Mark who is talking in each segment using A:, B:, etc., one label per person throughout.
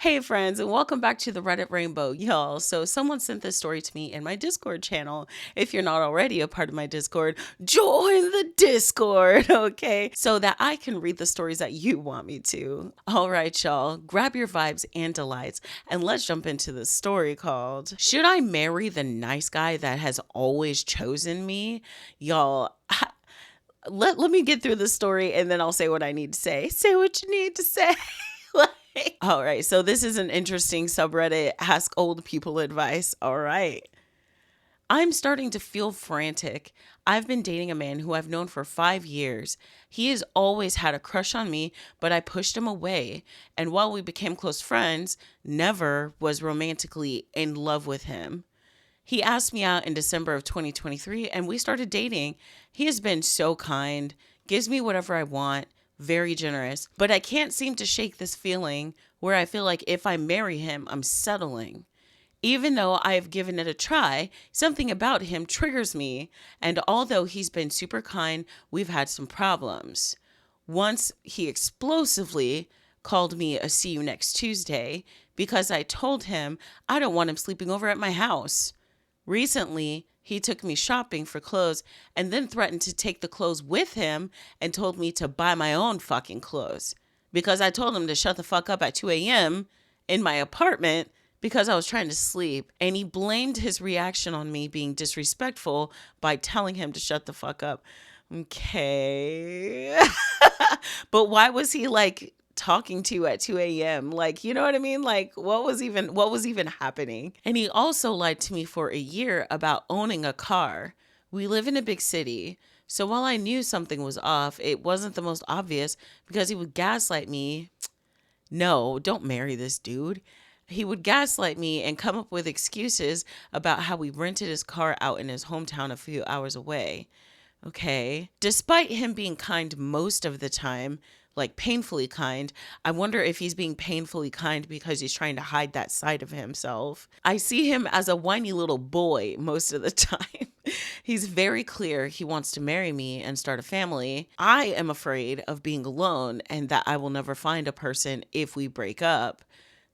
A: Hey friends, and welcome back to the Reddit Rainbow, y'all. So someone sent this story to me in my Discord channel. If you're not already a part of my Discord, join the Discord, okay? So that I can read the stories that you want me to. All right, y'all, grab your vibes and delights, and let's jump into the story called Should I Marry the Nice Guy That Has Always Chosen Me? Y'all, let me get through the story and then I'll say what I need to say. Say what you need to say. All right, so this is an interesting subreddit. Ask old people advice. All right. I'm starting to feel frantic. I've been dating a man who I've known for 5 years. He has always had a crush on me, but I pushed him away. And while we became close friends, never was romantically in love with him. He asked me out in December of 2023 and we started dating. He has been so kind, gives me whatever I want, very generous, but I can't seem to shake this feeling where I feel like if I marry him, I'm settling. Even though I've given it a try, something about him triggers me, and although he's been super kind, we've had some problems. Once he explosively called me a see you next Tuesday because I told him I don't want him sleeping over at my house. Recently, he took me shopping for clothes and then threatened to take the clothes with him and told me to buy my own fucking clothes because I told him to shut the fuck up at 2 a.m. in my apartment because I was trying to sleep. And he blamed his reaction on me being disrespectful by telling him to shut the fuck up. Okay. But why was he like talking to you at 2 a.m.? Like, you know what I mean? Like what was even happening? And he also lied to me for a year about owning a car. We live in a big city. So while I knew something was off, it wasn't the most obvious because he would gaslight me. No, don't marry this dude. He would gaslight me and come up with excuses about how we rented his car out in his hometown a few hours away. Okay. Despite him being kind most of the time, like painfully kind, I wonder if he's being painfully kind because he's trying to hide that side of himself. I see him as a whiny little boy most of the time. He's very clear he wants to marry me and start a family. I am afraid of being alone and that I will never find a person if we break up.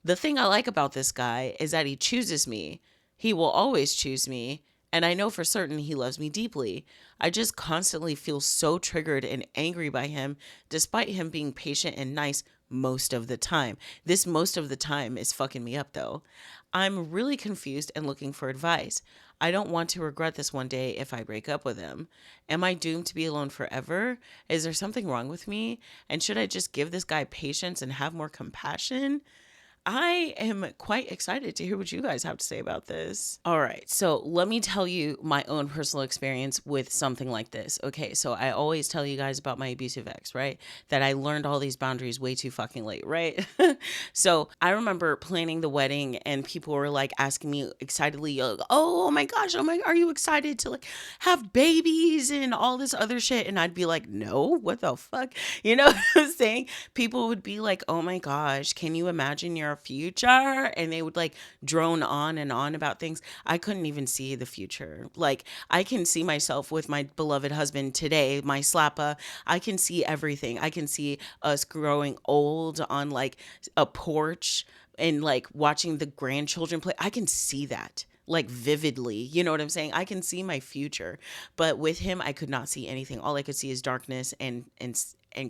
A: The thing I like about this guy is that he chooses me. He will always choose me. And I know for certain he loves me deeply. I just constantly feel so triggered and angry by him, despite him being patient and nice most of the time. This most of the time is fucking me up though. I'm really confused and looking for advice. I don't want to regret this one day if I break up with him. Am I doomed to be alone forever? Is there something wrong with me? And should I just give this guy patience and have more compassion? I am quite excited to hear what you guys have to say about this. All right, so let me tell you my own personal experience with something like this. Okay, so I always tell you guys about my abusive ex, right? That I learned all these boundaries way too fucking late, right? So I remember planning the wedding and people were like asking me excitedly, oh my gosh, oh my, are you excited to like have babies and all this other shit? And I'd be like, no, what the fuck? You know what I'm saying? People would be like, oh my gosh, can you imagine your future? And they would like drone on and on about things. I couldn't even see the future. Like, I can see myself with my beloved husband today, my slappa. I can see everything. I can see us growing old on like a porch and like watching the grandchildren play. I can see that like vividly. You know what I'm saying? I can see my future. But with him, I could not see anything. All I could see is darkness and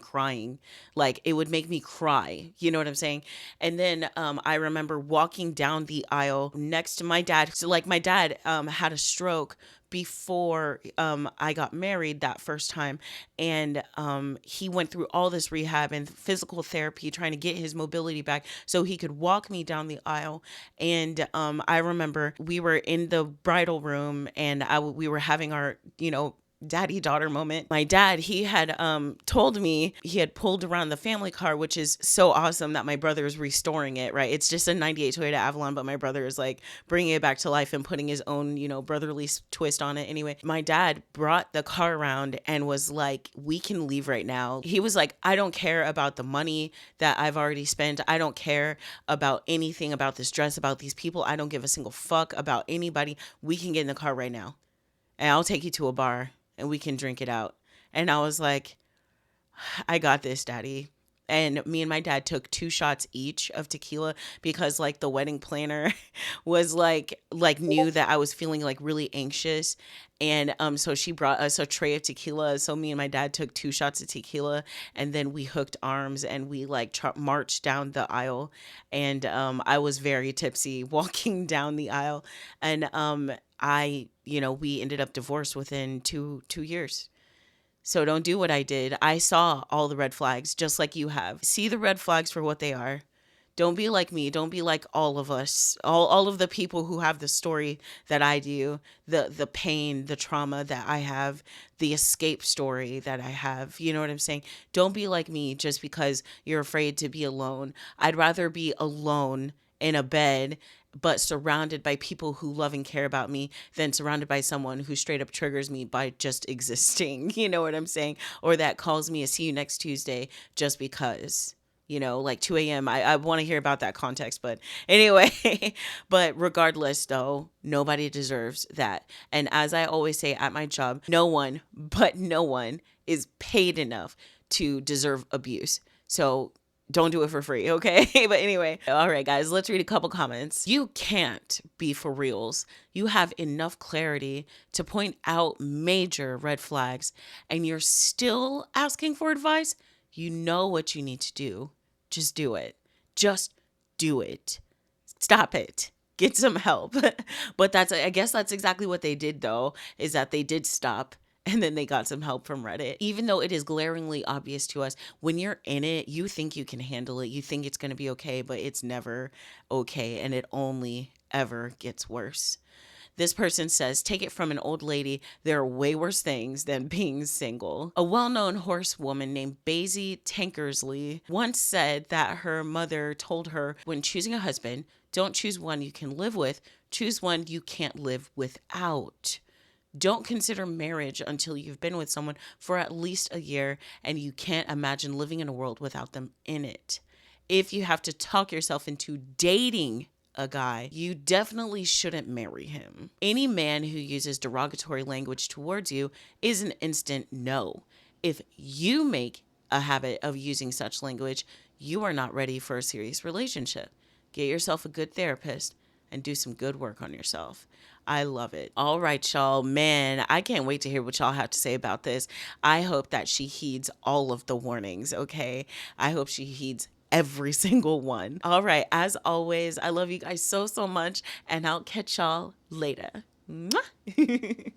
A: crying. Like it would make me cry. You know what I'm saying? And then I remember walking down the aisle next to my dad. So like my dad had a stroke before I got married that first time. And he went through all this rehab and physical therapy trying to get his mobility back so he could walk me down the aisle. And I remember we were in the bridal room and we were having our, daddy daughter moment. My dad, he had told me he had pulled around the family car, which is so awesome that my brother is restoring it, right? It's just a 98 Toyota Avalon, but my brother is like bringing it back to life and putting his own, brotherly twist on it. Anyway, my dad brought the car around and was like, we can leave right now. He was like, I don't care about the money that I've already spent. I don't care about anything about this dress, about these people. I don't give a single fuck about anybody. We can get in the car right now and I'll take you to a bar and we can drink it out. And I was like, I got this, daddy. And me and my dad took 2 shots each of tequila because like the wedding planner was like knew that I was feeling like really anxious. And so she brought us a tray of tequila. So me and my dad took 2 shots of tequila, and then we hooked arms and we like marched down the aisle. And I was very tipsy walking down the aisle. And we ended up divorced within two years. So don't do what I did. I saw all the red flags just like you have. See the red flags for what they are. Don't be like me. Don't be like all of us. All of the people who have the story that I do, the pain, the trauma that I have, the escape story that I have. You know what I'm saying? Don't be like me just because you're afraid to be alone. I'd rather be alone in a bed but surrounded by people who love and care about me than surrounded by someone who straight up triggers me by just existing. You know what I'm saying? Or that calls me a see you next Tuesday just because. Like 2 a.m. I want to hear about that context. But anyway, but regardless, though, nobody deserves that. And as I always say at my job, no one, but no one is paid enough to deserve abuse. So don't do it for free, okay? But anyway, all right, guys, let's read a couple comments. You can't be for reals. You have enough clarity to point out major red flags, and you're still asking for advice. You know what you need to do. Just do it. Just do it. Stop it. Get some help. But I guess that's exactly what they did, though, is that they did stop and then they got some help from Reddit. Even though it is glaringly obvious to us, when you're in it, you think you can handle it. You think it's going to be okay, but it's never okay. And it only ever gets worse. This person says, take it from an old lady, there are way worse things than being single. A well-known horsewoman named Basie Tankersley once said that her mother told her, when choosing a husband, don't choose one you can live with, choose one you can't live without. Don't consider marriage until you've been with someone for at least a year and you can't imagine living in a world without them in it. If you have to talk yourself into dating a guy, you definitely shouldn't marry him. Any man who uses derogatory language towards you is an instant no. If you make a habit of using such language, you are not ready for a serious relationship. Get yourself a good therapist and do some good work on yourself. I love it. All right, y'all. Man, I can't wait to hear what y'all have to say about this. I hope that she heeds all of the warnings, okay? I hope she heeds every single one. All right. As always, I love you guys so much, and I'll catch y'all later. Mwah.